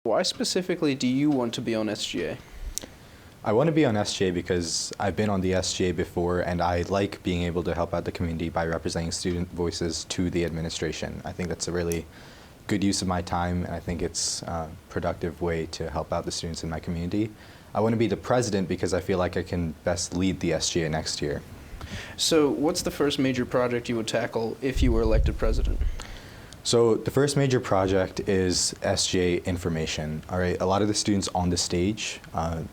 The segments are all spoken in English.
Why specifically do you want to be on SGA? I want to be on SGA because I've been on the SGA before, and I like being able to help out the community by representing student voices to the administration. I think that's a really good use of my time, and I think it's a productive way to help out the students in my community. I want to be the president because I feel like I can best lead the SGA next year. So what's the first major project you would tackle if you were elected president? So the first major project is SGA information. All right, a lot of the students on the stage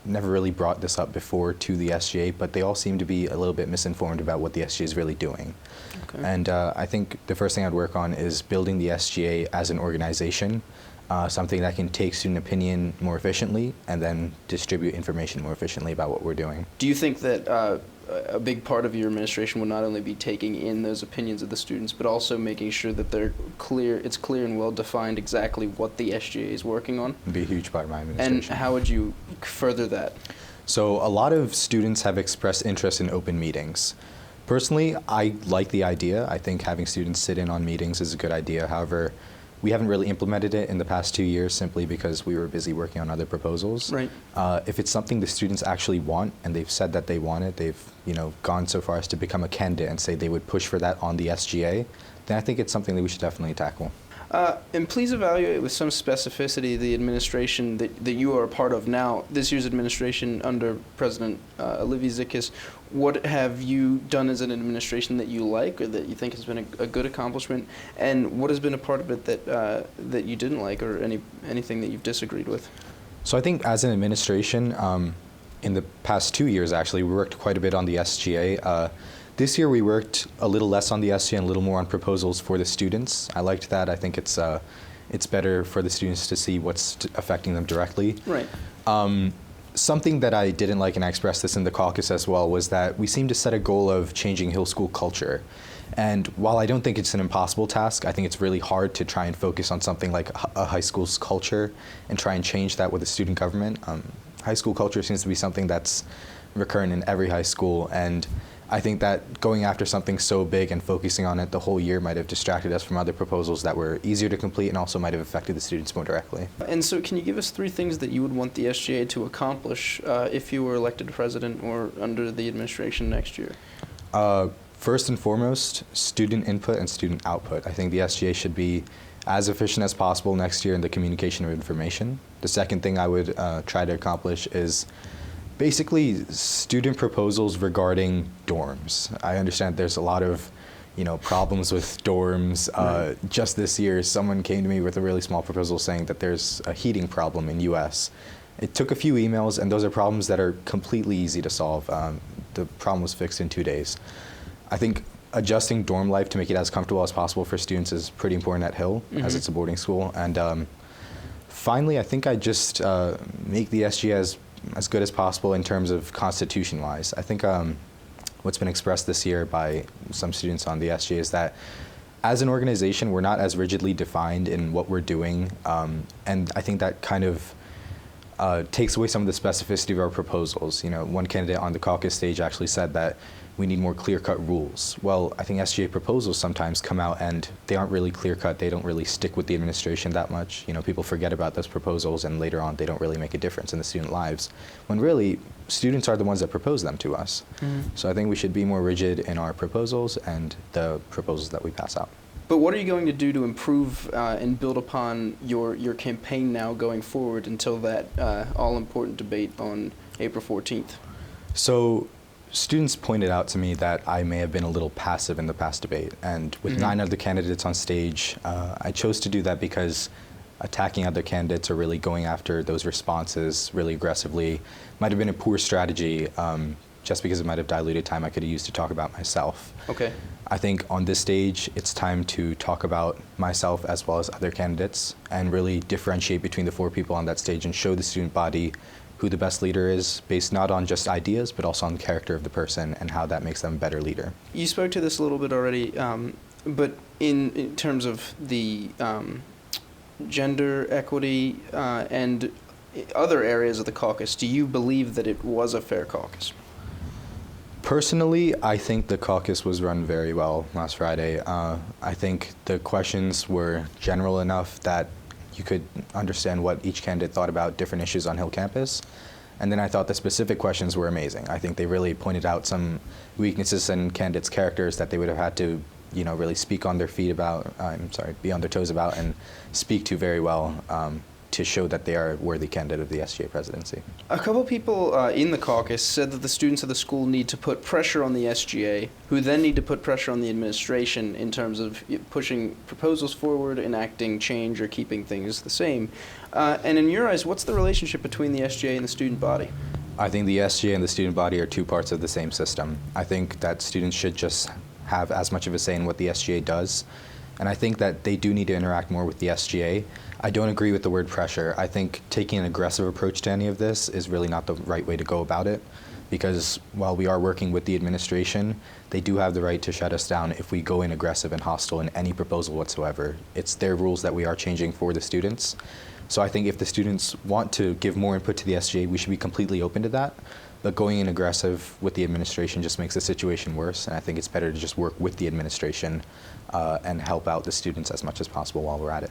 never really brought this up before to the SGA, but they all seem to be a little bit misinformed about what the SGA is really doing. Okay. And I think the first thing I'd work on is building the SGA as an organization, something that can take student opinion more efficiently and then distribute information more efficiently about what we're doing. Do you think that a big part of your administration will not only be taking in those opinions of the students, but also making sure that it's clear and well defined exactly what the SGA is working on? It'd be a huge part of my administration. And how would you further that? So a lot of students have expressed interest in open meetings. Personally, I like the idea. I think having students sit in on meetings is a good idea. However, we haven't really implemented it in the past 2 years simply because we were busy working on other proposals. Right. If it's something the students actually want and they've said that they want it, they've gone so far as to become a candidate and say they would push for that on the SGA, then I think it's something that we should definitely tackle. And please evaluate with some specificity the administration that you are a part of now, this year's administration under President Olivier Zikis. What have you done as an administration that you like or that you think has been a good accomplishment? And what has been a part of it that you didn't like or anything that you've disagreed with? So I think as an administration, in the past 2 years actually, we worked quite a bit on the SGA. This year we worked a little less on the SGA and a little more on proposals for the students. I liked that. I think it's better for the students to see what's affecting them directly. Right. Something that I didn't like, and I expressed this in the caucus as well, was that we seem to set a goal of changing Hill School culture. And while I don't think it's an impossible task, I think it's really hard to try and focus on something like a high school's culture and try and change that with a student government. High school culture seems to be something that's recurrent in every high school, and I think that going after something so big and focusing on it the whole year might have distracted us from other proposals that were easier to complete and also might have affected the students more directly. And so can you give us 3 things that you would want the SGA to accomplish if you were elected president or under the administration next year? First and foremost, student input and student output. I think the SGA should be as efficient as possible next year in the communication of information. The second thing I would try to accomplish is basically student proposals regarding dorms. I understand there's a lot of problems with dorms. Right. Just this year, someone came to me with a really small proposal saying that there's a heating problem in US. It took a few emails, and those are problems that are completely easy to solve. The problem was fixed in 2 days. I think adjusting dorm life to make it as comfortable as possible for students is pretty important at Hill, as it's a boarding school. And finally, I think I just make the SGA as good as possible in terms of constitution-wise. I think what's been expressed this year by some students on the SGA is that as an organization, we're not as rigidly defined in what we're doing, and I think that kind of takes away some of the specificity of our proposals. One candidate on the caucus stage actually said that we need more clear-cut rules. Well, I think SGA proposals sometimes come out and they aren't really clear-cut. They don't really stick with the administration that much. People forget about those proposals, and later on they don't really make a difference in the student lives, when really students are the ones that propose them to us. So I think we should be more rigid in our proposals and the proposals that we pass out. But what are you going to do to improve and build upon your campaign now going forward until that all-important debate on April 14th? So students pointed out to me that I may have been a little passive in the past debate, and with 9 other candidates on stage, I chose to do that because attacking other candidates or really going after those responses really aggressively might have been a poor strategy, just because it might have diluted time I could have used to talk about myself. Okay. I think on this stage, it's time to talk about myself as well as other candidates and really differentiate between the 4 people on that stage and show the student body who the best leader is, based not on just ideas, but also on the character of the person and how that makes them a better leader. You spoke to this a little bit already, but in terms of the gender equity and other areas of the caucus, do you believe that it was a fair caucus? Personally, I think the caucus was run very well last Friday. I think the questions were general enough that you could understand what each candidate thought about different issues on Hill campus. And then I thought the specific questions were amazing. I think they really pointed out some weaknesses in candidates' characters that they would have had to, really speak on their feet about, be on their toes about, and speak to very well to show that they are a worthy candidate of the SGA presidency. A couple people in the caucus said that the students of the school need to put pressure on the SGA, who then need to put pressure on the administration in terms of pushing proposals forward, enacting change, or keeping things the same. And in your eyes, what's the relationship between the SGA and the student body? I think the SGA and the student body are two parts of the same system. I think that students should just have as much of a say in what the SGA does. And I think that they do need to interact more with the SGA. I don't agree with the word pressure. I think taking an aggressive approach to any of this is really not the right way to go about it, because while we are working with the administration, they do have the right to shut us down if we go in aggressive and hostile in any proposal whatsoever. It's their rules that we are changing for the students. So I think if the students want to give more input to the SGA, we should be completely open to that. But going in aggressive with the administration just makes the situation worse, and I think it's better to just work with the administration and help out the students as much as possible while we're at it.